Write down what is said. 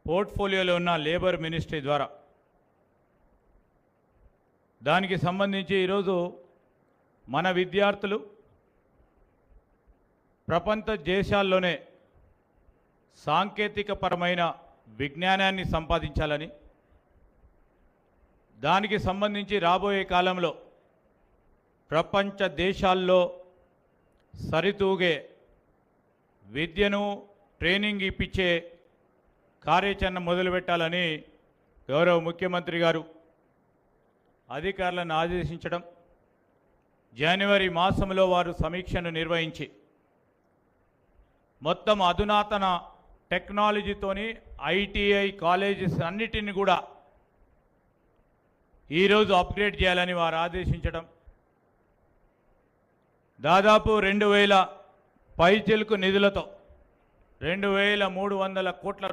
పోర్ట్ఫోలియోలో ఉన్న labour ministry ద్వారా దానికి సంబంధించి ఈరోజు మన విద్యార్థులు ప్రపంచ దేశాల్లోనే సాంకేతికపరమైన విజ్ఞానాన్ని సంపాదించాలని, దానికి సంబంధించి రాబోయే కాలంలో ప్రపంచ దేశాల్లో సరితూగే విద్యను ట్రైనింగ్ ఇప్పించే కార్యాచరణ మొదలుపెట్టాలని గౌరవ ముఖ్యమంత్రి గారు అధికారులను ఆదేశించడం, జనవరి మాసంలో వారు సమీక్షను నిర్వహించి మొత్తం అధునాతన టెక్నాలజీతోని ఐటీఐ కాలేజెస్ అన్నిటిని కూడా ఈరోజు అప్గ్రేడ్ చేయాలని వారు ఆదేశించడం, దాదాపు 2000 పైచిలుకు నిధులతో 2300 కోట్ల